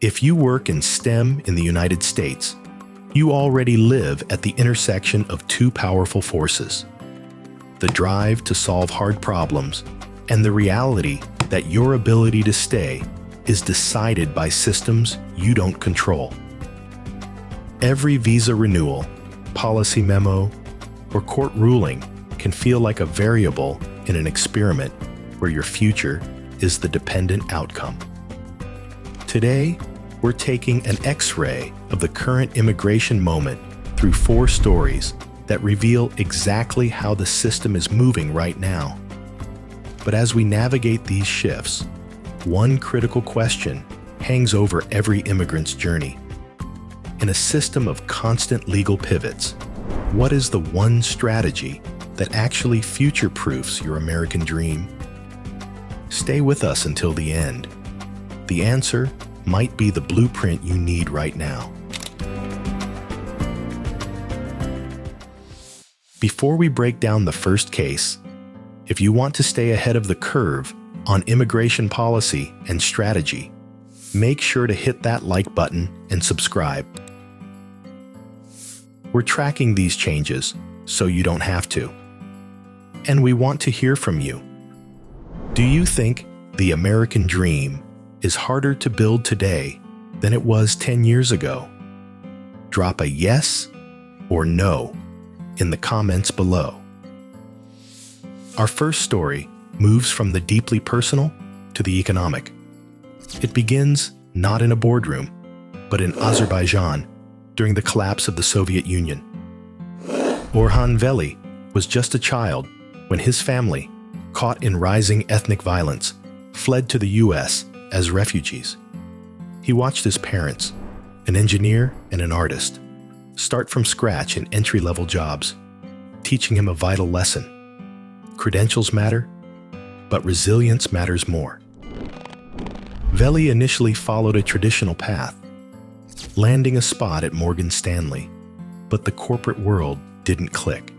If you work in STEM in the United States, you already live at the intersection of two powerful forces: the drive to solve hard problems and the reality that your ability to stay is decided by systems you don't control. Every visa renewal, policy memo, or court ruling can feel like a variable in an experiment where your future is the dependent outcome. Today, we're taking an X-ray of the current immigration moment through 4 stories that reveal exactly how the system is moving right now. But as we navigate these shifts, one critical question hangs over every immigrant's journey. In a system of constant legal pivots, what is the one strategy that actually future-proofs your American dream? Stay with us until the end. The answer might be the blueprint you need right now. Before we break down the first case, if you want to stay ahead of the curve on immigration policy and strategy, make sure to hit that like button and subscribe. We're tracking these changes so you don't have to. And we want to hear from you. Do you think the American dream is harder to build today than it was 10 years ago? Drop a yes or no in the comments below. Our first story moves from the deeply personal to the economic. It begins not in a boardroom, but in Azerbaijan during the collapse of the Soviet Union. Orhan Veli was just a child when his family, caught in rising ethnic violence, fled to the US as refugees. He watched his parents, an engineer and an artist, start from scratch in entry-level jobs, teaching him a vital lesson. Credentials matter, but resilience matters more. Veli initially followed a traditional path, landing a spot at Morgan Stanley, but the corporate world didn't click.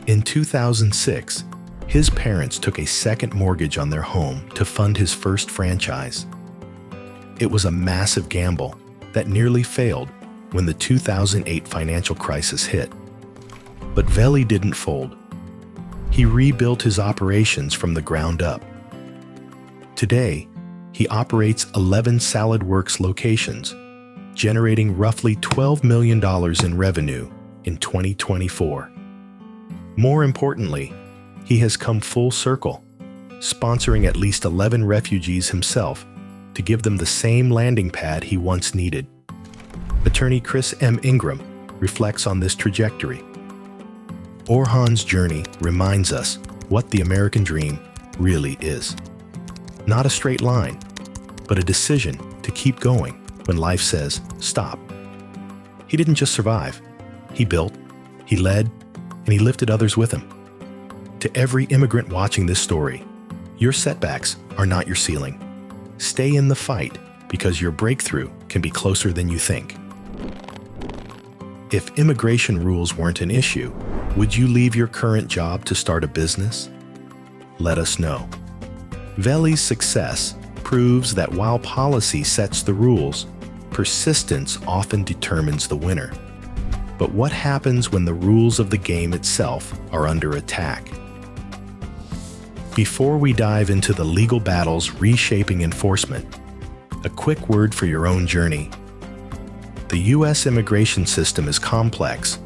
In 2006, his parents took a second mortgage on their home to fund his first franchise. It was a massive gamble that nearly failed when the 2008 financial crisis hit. But Veli didn't fold. He rebuilt his operations from the ground up. Today, he operates 11 Salad Works locations, generating roughly $12 million in revenue in 2024. More importantly, he has come full circle, sponsoring at least 11 refugees himself to give them the same landing pad he once needed. Attorney Chris M. Ingram reflects on this trajectory. Orhan's journey reminds us what the American dream really is. Not a straight line, but a decision to keep going when life says stop. He didn't just survive. He built, he led, and he lifted others with him. To every immigrant watching this story, your setbacks are not your ceiling. Stay in the fight because your breakthrough can be closer than you think. If immigration rules weren't an issue, would you leave your current job to start a business? Let us know. Veli's success proves that while policy sets the rules, persistence often determines the winner. But what happens when the rules of the game itself are under attack? Before we dive into the legal battles reshaping enforcement, a quick word for your own journey. The U.S. immigration system is complex,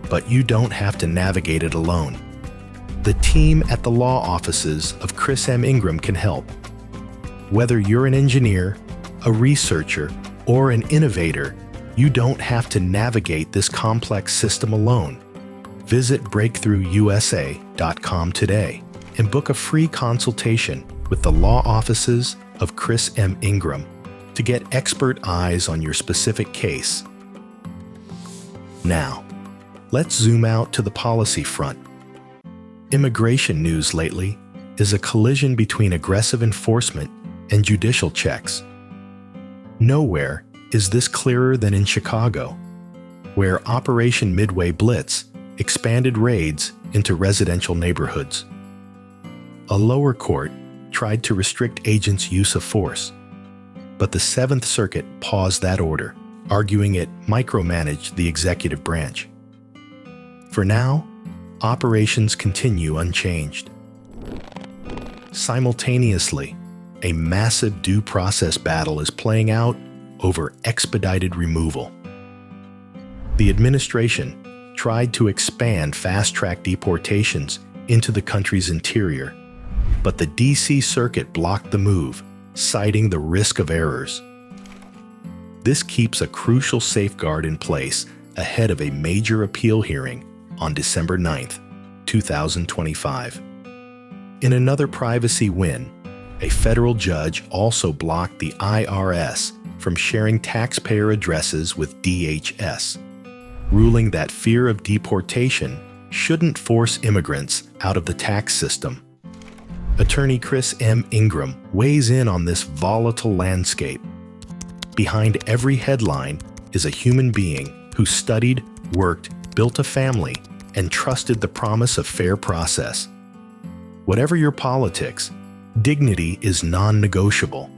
but you don't have to navigate it alone. The team at the law offices of Chris M. Ingram can help. Whether you're an engineer, a researcher, or an innovator, you don't have to navigate this complex system alone. Visit breakthroughusa.com today and book a free consultation with the law offices of Chris M. Ingram to get expert eyes on your specific case. Now, let's zoom out to the policy front. Immigration news lately is a collision between aggressive enforcement and judicial checks. Nowhere is this clearer than in Chicago, where Operation Midway Blitz expanded raids into residential neighborhoods. A lower court tried to restrict agents' use of force. But the Seventh Circuit paused that order, arguing it micromanaged the executive branch. For now, operations continue unchanged. Simultaneously, a massive due process battle is playing out over expedited removal. The administration tried to expand fast-track deportations into the country's interior, but the D.C. Circuit blocked the move, citing the risk of errors. This keeps a crucial safeguard in place ahead of a major appeal hearing on December 9, 2025. In another privacy win, a federal judge also blocked the IRS from sharing taxpayer addresses with DHS, ruling that fear of deportation shouldn't force immigrants out of the tax system. Attorney Chris M. Ingram weighs in on this volatile landscape. Behind every headline is a human being who studied, worked, built a family, and trusted the promise of fair process. Whatever your politics, dignity is non-negotiable.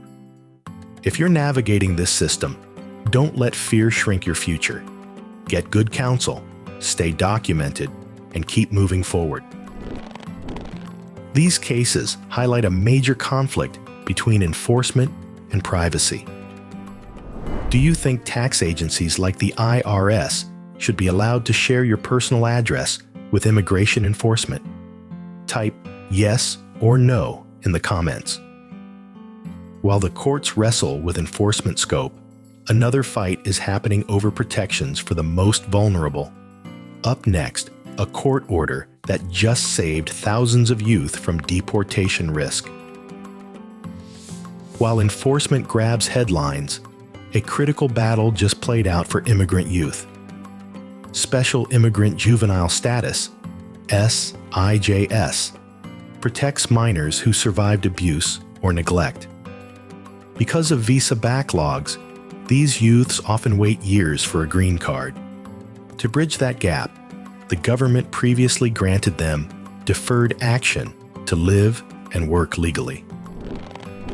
If you're navigating this system, don't let fear shrink your future. Get good counsel, stay documented, and keep moving forward. These cases highlight a major conflict between enforcement and privacy. Do you think tax agencies like the IRS should be allowed to share your personal address with immigration enforcement? Type yes or no in the comments. While the courts wrestle with enforcement scope, another fight is happening over protections for the most vulnerable. Up next, a court order that just saved thousands of youth from deportation risk. While enforcement grabs headlines, a critical battle just played out for immigrant youth. Special Immigrant Juvenile Status, SIJS, protects minors who survived abuse or neglect. Because of visa backlogs, these youths often wait years for a green card. To bridge that gap, the government previously granted them deferred action to live and work legally.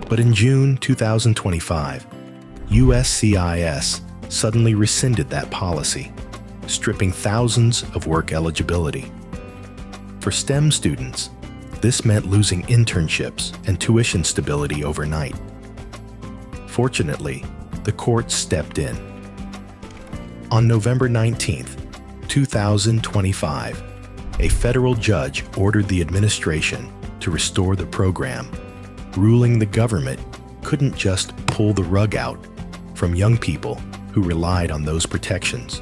But in June 2025, USCIS suddenly rescinded that policy, stripping thousands of work eligibility. For STEM students, this meant losing internships and tuition stability overnight. Fortunately, the court stepped in. On November 19, 2025, a federal judge ordered the administration to restore the program, ruling the government couldn't just pull the rug out from young people who relied on those protections.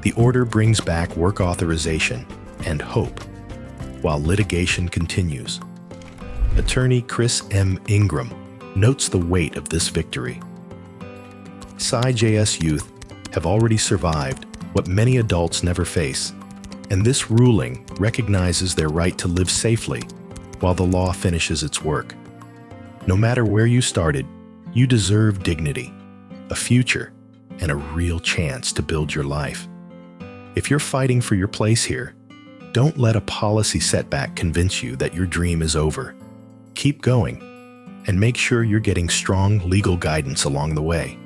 The order brings back work authorization and hope, while litigation continues. Attorney Chris M. Ingram notes the weight of this victory. SIJS youth have already survived what many adults never face, and this ruling recognizes their right to live safely while the law finishes its work. No matter where you started, you deserve dignity, a future, and a real chance to build your life. If you're fighting for your place here, don't let a policy setback convince you that your dream is over. Keep going, and make sure you're getting strong legal guidance along the way.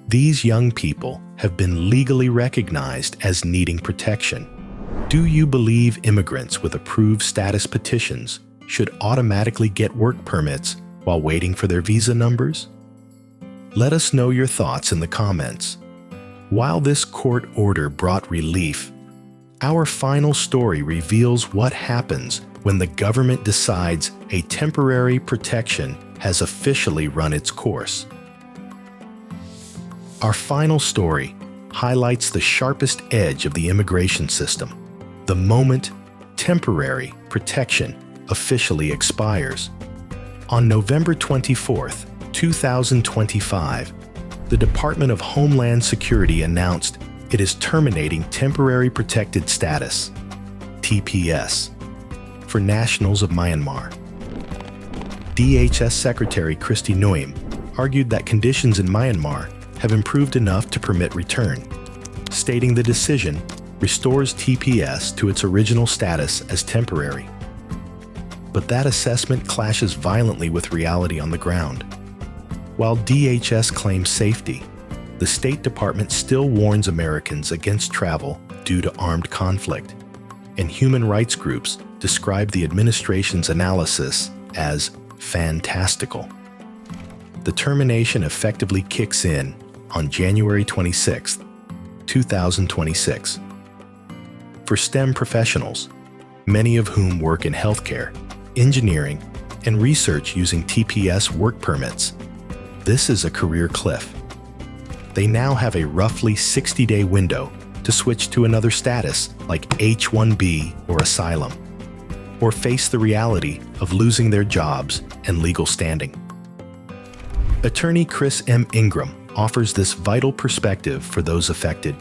These young people have been legally recognized as needing protection. Do you believe immigrants with approved status petitions should automatically get work permits while waiting for their visa numbers? Let us know your thoughts in the comments. While this court order brought relief, our final story reveals what happens when the government decides a temporary protection has officially run its course. Our final story highlights the sharpest edge of the immigration system, the moment temporary protection officially expires. On November 24, 2025, the Department of Homeland Security announced it is terminating temporary protected status, TPS, for nationals of Myanmar. DHS Secretary Kristi Noem argued that conditions in Myanmar have improved enough to permit return, stating the decision restores TPS to its original status as temporary. But that assessment clashes violently with reality on the ground. While DHS claims safety, the State Department still warns Americans against travel due to armed conflict, and human rights groups describe the administration's analysis as fantastical. The termination effectively kicks in on January 26, 2026. For STEM professionals, many of whom work in healthcare, engineering, and research using TPS work permits, this is a career cliff. They now have a roughly 60-day window to switch to another status like H1B or asylum, or face the reality of losing their jobs and legal standing. Attorney Chris M. Ingram offers this vital perspective for those affected.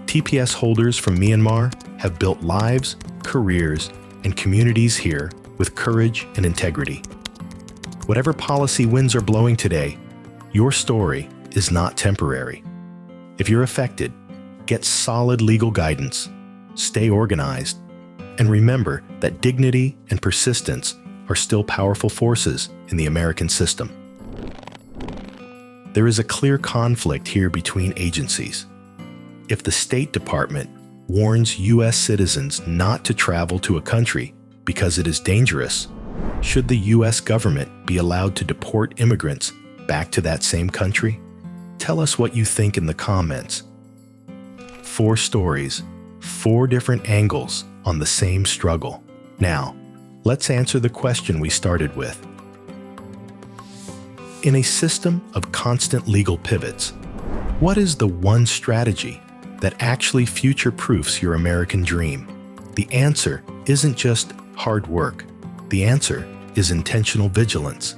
TPS holders from Myanmar have built lives, careers, and communities here with courage and integrity. Whatever policy winds are blowing today, your story is not temporary. If you're affected, get solid legal guidance, stay organized, and remember that dignity and persistence are still powerful forces in the American system. There is a clear conflict here between agencies. If the State Department warns U.S. citizens not to travel to a country because it is dangerous, should the U.S. government be allowed to deport immigrants back to that same country? Tell us what you think in the comments. 4 stories, 4 different angles on the same struggle. Now, let's answer the question we started with. In a system of constant legal pivots, what is the one strategy that actually future-proofs your American dream? The answer isn't just hard work. The answer is intentional vigilance.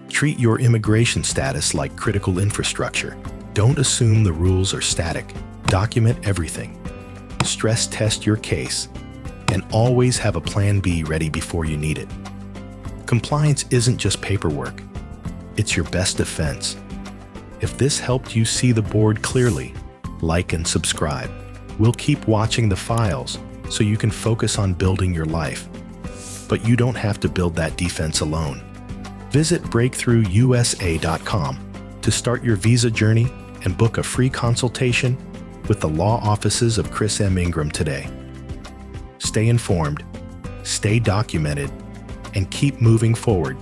Treat your immigration status like critical infrastructure. Don't assume the rules are static. Document everything. Stress test your case, and always have a plan B ready before you need it. Compliance isn't just paperwork. It's your best defense. If this helped you see the board clearly, like and subscribe. We'll keep watching the files so you can focus on building your life. But you don't have to build that defense alone. Visit breakthroughusa.com to start your visa journey and book a free consultation with the law offices of Chris M. Ingram today. Stay informed, stay documented, and keep moving forward